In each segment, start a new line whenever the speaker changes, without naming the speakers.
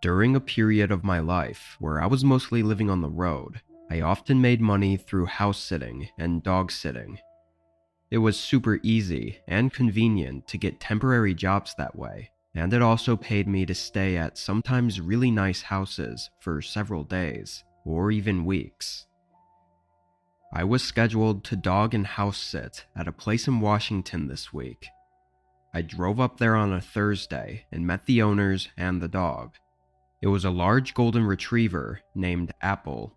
During a period of my life where I was mostly living on the road, I often made money through house sitting and dog sitting. It was super easy and convenient to get temporary jobs that way, and it also paid me to stay at sometimes really nice houses for several days, or even weeks. I was scheduled to dog and house sit at a place in Washington this week. I drove up there on a Thursday and met the owners and the dog. It was a large golden retriever named Apple.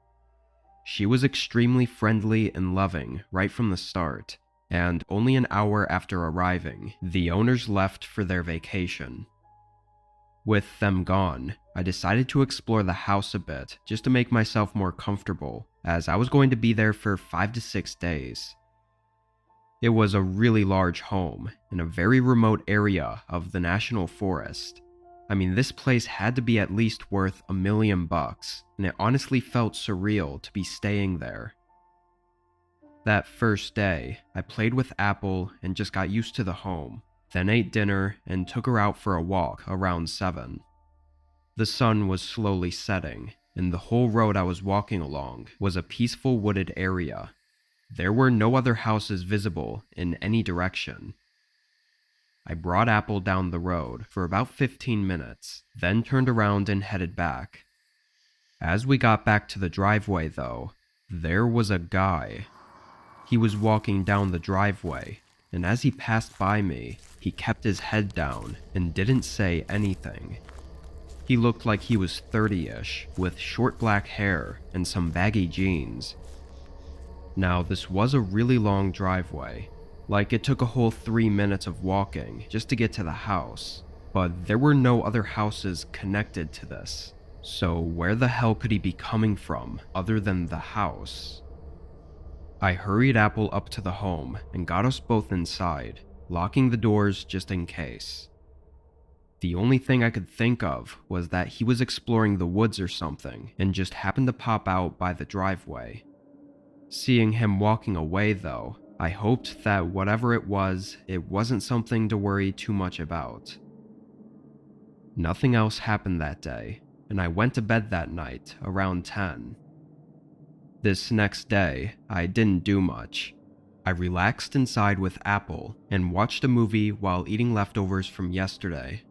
She was extremely friendly and loving right from the start, and only an hour after arriving, the owners left for their vacation. With them gone, I decided to explore the house a bit just to make myself more comfortable, as I was going to be there for 5 to 6 days. It was a really large home in a very remote area of the national forest. I mean, this place had to be at least worth $1 million, and it honestly felt surreal to be staying there. That first day, I played with Apple and just got used to the home, then ate dinner and took her out for a walk around 7. The sun was slowly setting, and the whole road I was walking along was a peaceful wooded area. There were no other houses visible in any direction. I brought Apple down the road for about 15 minutes, then turned around and headed back. As we got back to the driveway, though, there was a guy. He was walking down the driveway, and as he passed by me, he kept his head down and didn't say anything. He looked like he was 30-ish, with short black hair and some baggy jeans. Now, this was a really long driveway. Like, it took a whole 3 minutes of walking just to get to the house, but there were no other houses connected to this. So where the hell could he be coming from other than the house? I hurried Apple up to the home and got us both inside, locking the doors just in case. The only thing I could think of was that he was exploring the woods or something and just happened to pop out by the driveway. Seeing him walking away, though, I hoped that whatever it wasn't something to worry too much about. Nothing else happened that day, and I went to bed that night around 10. This next day, I didn't do much. I relaxed inside with Apple and watched a movie while eating leftovers from yesterday.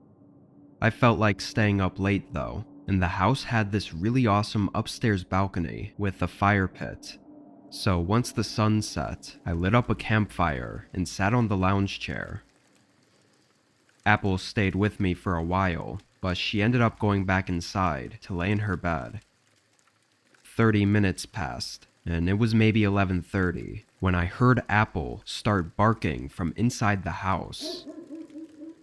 I felt like staying up late though, and the house had this really awesome upstairs balcony with a fire pit. So once the sun set, I lit up a campfire and sat on the lounge chair. Apple stayed with me for a while, but she ended up going back inside to lay in her bed. 30 minutes passed, and it was maybe 11:30 when I heard Apple start barking from inside the house.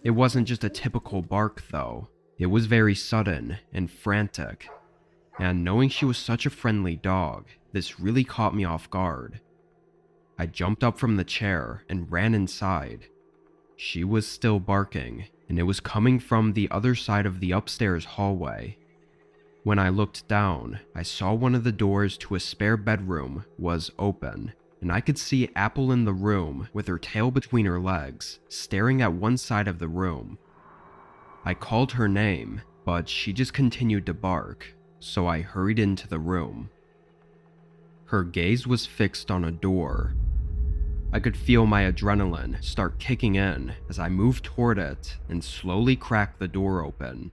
It wasn't just a typical bark though, it was very sudden and frantic. And knowing she was such a friendly dog, this really caught me off guard. I jumped up from the chair and ran inside. She was still barking, and it was coming from the other side of the upstairs hallway. When I looked down, I saw one of the doors to a spare bedroom was open, and I could see Apple in the room with her tail between her legs, staring at one side of the room. I called her name, but she just continued to bark, so I hurried into the room. Her gaze was fixed on a door. I could feel my adrenaline start kicking in as I moved toward it and slowly cracked the door open.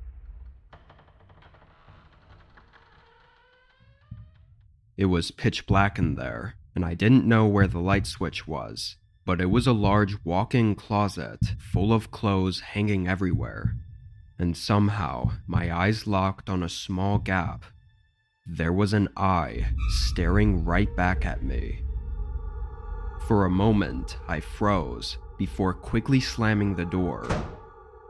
It was pitch black in there, and I didn't know where the light switch was, but it was a large walk-in closet full of clothes hanging everywhere. And somehow, my eyes locked on a small gap. There was an eye staring right back at me. For a moment, I froze before quickly slamming the door.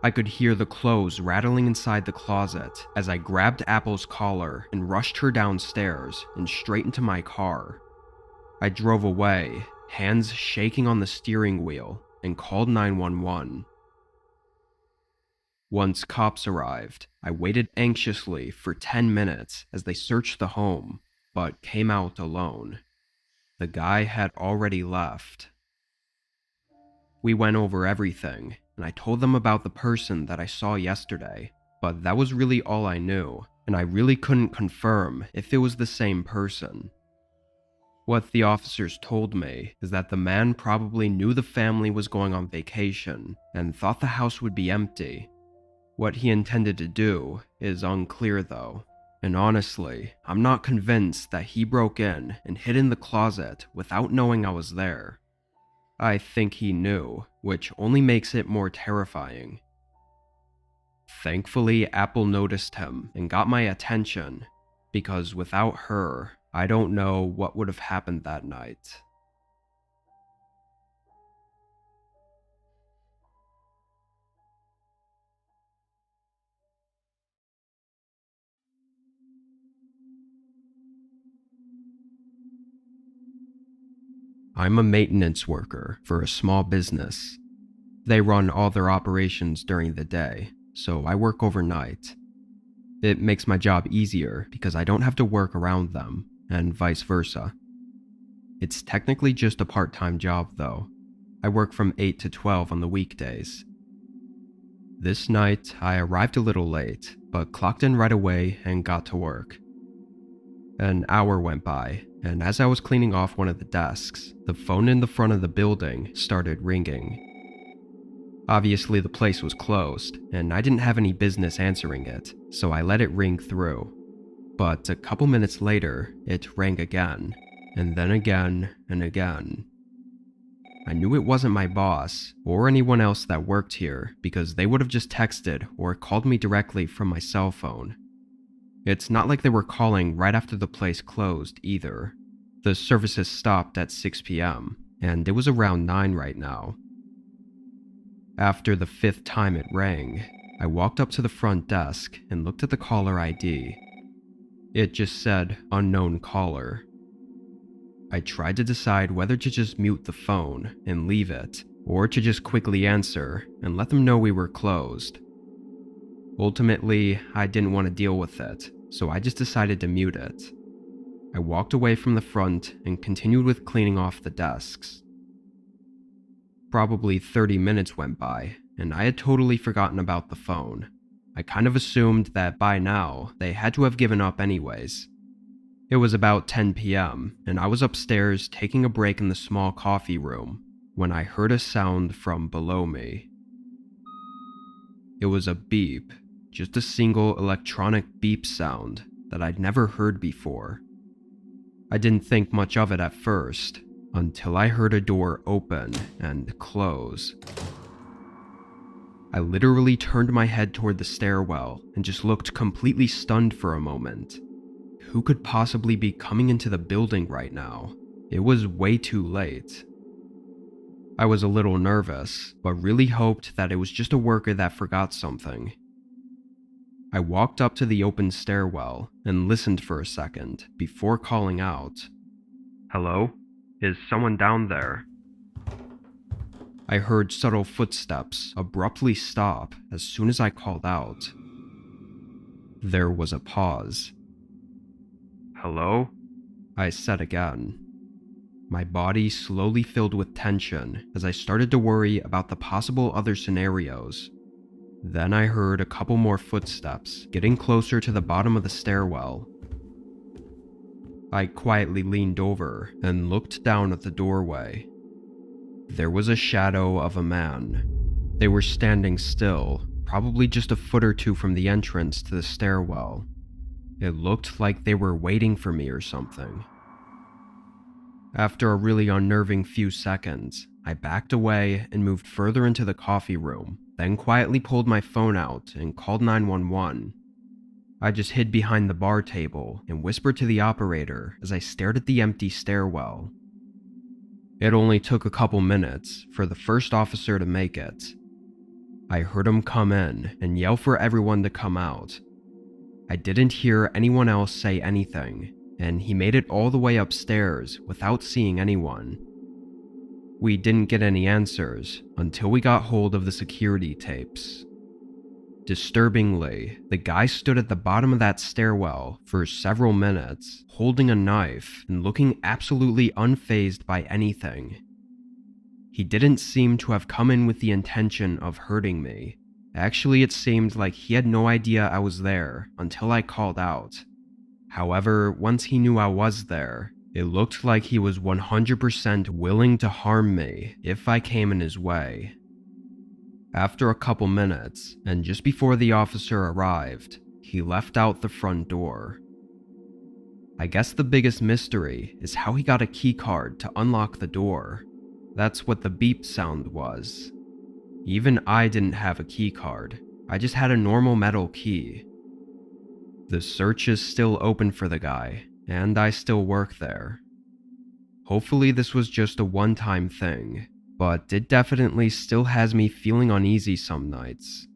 I could hear the clothes rattling inside the closet as I grabbed Apple's collar and rushed her downstairs and straight into my car. I drove away, hands shaking on the steering wheel, and called 911. Once cops arrived, I waited anxiously for 10 minutes as they searched the home, but came out alone. The guy had already left. We went over everything, and I told them about the person that I saw yesterday, but that was really all I knew, and I really couldn't confirm if it was the same person. What the officers told me is that the man probably knew the family was going on vacation and thought the house would be empty. What he intended to do is unclear though, and honestly, I'm not convinced that he broke in and hid in the closet without knowing I was there. I think he knew, which only makes it more terrifying. Thankfully, Apple noticed him and got my attention, because without her, I don't know what would have happened that night. I'm a maintenance worker for a small business. They run all their operations during the day, so I work overnight. It makes my job easier because I don't have to work around them, and vice versa. It's technically just a part-time job though. I work from 8 to 12 on the weekdays. This night, I arrived a little late, but clocked in right away and got to work. An hour went by, and as I was cleaning off one of the desks, the phone in the front of the building started ringing. Obviously, the place was closed, and I didn't have any business answering it, so I let it ring through. But a couple minutes later, it rang again, and then again and again. I knew it wasn't my boss, or anyone else that worked here, because they would have just texted or called me directly from my cell phone. It's not like they were calling right after the place closed either. The services stopped at 6 p.m., and it was around 9 right now. After the 5th time it rang, I walked up to the front desk and looked at the caller ID. It just said, "Unknown caller." I tried to decide whether to just mute the phone and leave it, or to just quickly answer and let them know we were closed. Ultimately, I didn't want to deal with it, so I just decided to mute it. I walked away from the front and continued with cleaning off the desks. Probably 30 minutes went by, and I had totally forgotten about the phone. I kind of assumed that by now, they had to have given up anyways. It was about 10 p.m., and I was upstairs taking a break in the small coffee room when I heard a sound from below me. It was a beep, just a single electronic beep sound that I'd never heard before. I didn't think much of it at first, until I heard a door open and close. I literally turned my head toward the stairwell and just looked completely stunned for a moment. Who could possibly be coming into the building right now? It was way too late. I was a little nervous, but really hoped that it was just a worker that forgot something. I walked up to the open stairwell and listened for a second before calling out. "Hello? Is someone down there?" I heard subtle footsteps abruptly stop as soon as I called out. There was a pause. "Hello?" I said again. My body slowly filled with tension as I started to worry about the possible other scenarios. Then I heard a couple more footsteps getting closer to the bottom of the stairwell. I quietly leaned over and looked down at the doorway. There was a shadow of a man. They were standing still, probably just a foot or two from the entrance to the stairwell. It looked like they were waiting for me or something. After a really unnerving few seconds, I backed away and moved further into the coffee room, then quietly pulled my phone out and called 911. I just hid behind the bar table and whispered to the operator as I stared at the empty stairwell. It only took a couple minutes for the first officer to make it. I heard him come in and yell for everyone to come out. I didn't hear anyone else say anything, and he made it all the way upstairs without seeing anyone. We didn't get any answers until we got hold of the security tapes. Disturbingly, the guy stood at the bottom of that stairwell for several minutes, holding a knife and looking absolutely unfazed by anything. He didn't seem to have come in with the intention of hurting me, Actually, it seemed like he had no idea I was there until I called out. However, once he knew I was there, it looked like he was 100% willing to harm me if I came in his way. After a couple minutes, and just before the officer arrived, he left out the front door. I guess the biggest mystery is how he got a key card to unlock the door. That's what the beep sound was. Even I didn't have a key card. I just had a normal metal key. The search is still open for the guy, and I still work there. Hopefully this was just a one-time thing, but it definitely still has me feeling uneasy some nights.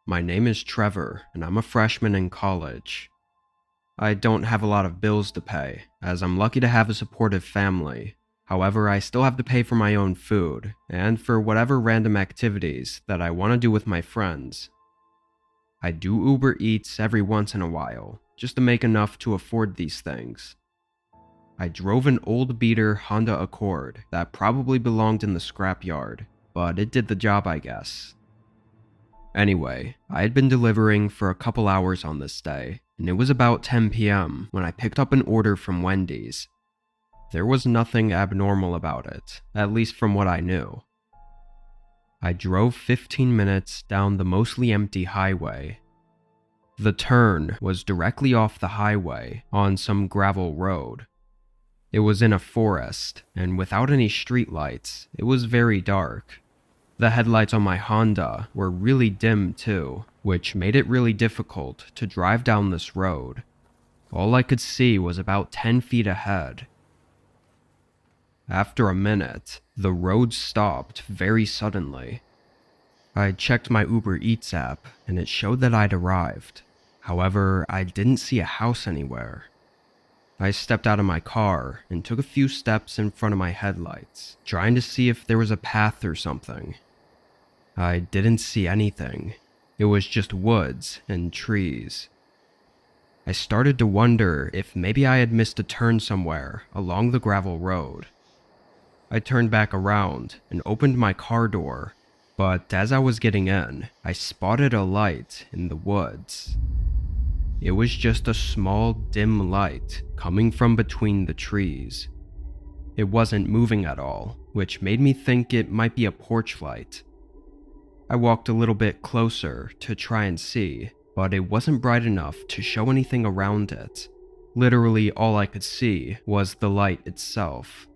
My name is Trevor, and I'm a freshman in college. I don't have a lot of bills to pay, as I'm lucky to have a supportive family. However, I still have to pay for my own food, and for whatever random activities that I want to do with my friends. I do Uber Eats every once in a while, just to make enough to afford these things. I drove an old beater Honda Accord that probably belonged in the scrapyard, but it did the job, I guess. Anyway, I had been delivering for a couple hours on this day, and it was about 10 p.m. when I picked up an order from Wendy's. There was nothing abnormal about it, at least from what I knew. I drove 15 minutes down the mostly empty highway. The turn was directly off the highway on some gravel road. It was in a forest, and without any streetlights, it was very dark. The headlights on my Honda were really dim too, which made it really difficult to drive down this road. All I could see was about 10 feet ahead. After a minute, the road stopped very suddenly. I checked my Uber Eats app, and it showed that I'd arrived. However, I didn't see a house anywhere. I stepped out of my car and took a few steps in front of my headlights, trying to see if there was a path or something. I didn't see anything. It was just woods and trees. I started to wonder if maybe I had missed a turn somewhere along the gravel road. I turned back around and opened my car door, but as I was getting in, I spotted a light in the woods. It was just a small, dim light coming from between the trees. It wasn't moving at all, which made me think it might be a porch light. I walked a little bit closer to try and see, but it wasn't bright enough to show anything around it. Literally all I could see was the light itself.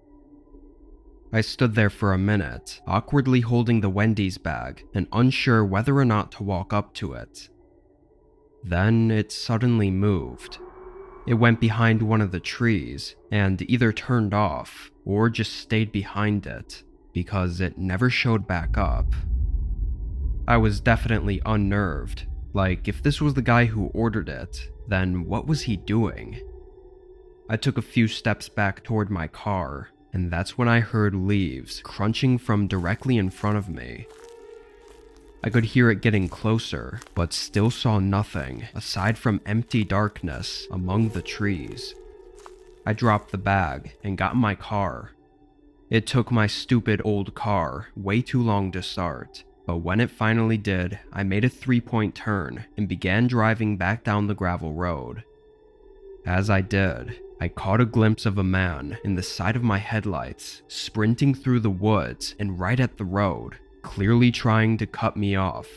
I stood there for a minute, awkwardly holding the Wendy's bag and unsure whether or not to walk up to it. Then it suddenly moved. It went behind one of the trees and either turned off or just stayed behind it, because it never showed back up. I was definitely unnerved. Like, if this was the guy who ordered it, then what was he doing? I took a few steps back toward my car, and that's when I heard leaves crunching from directly in front of me. I could hear it getting closer, but still saw nothing aside from empty darkness among the trees. I dropped the bag and got in my car. It took my stupid old car way too long to start, but when it finally did, I made a 3-point turn and began driving back down the gravel road. As I did, I caught a glimpse of a man in the side of my headlights, sprinting through the woods and right at the road, clearly trying to cut me off.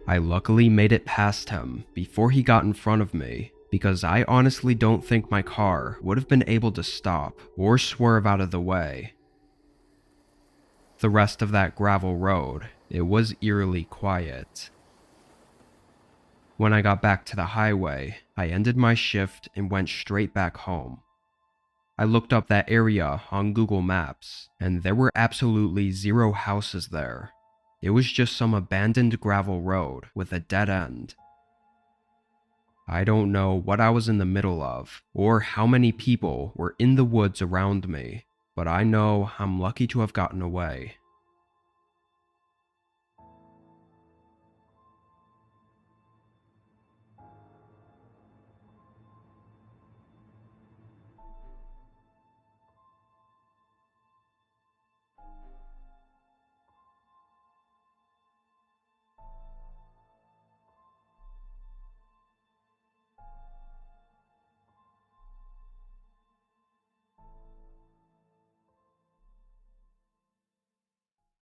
I luckily made it past him before he got in front of me, because I honestly don't think my car would have been able to stop or swerve out of the way. The rest of that gravel road, it was eerily quiet. When I got back to the highway, I ended my shift and went straight back home. I looked up that area on Google Maps, and there were absolutely 0 houses there. It was just some abandoned gravel road with a dead end. I don't know what I was in the middle of, or how many people were in the woods around me, but I know I'm lucky to have gotten away.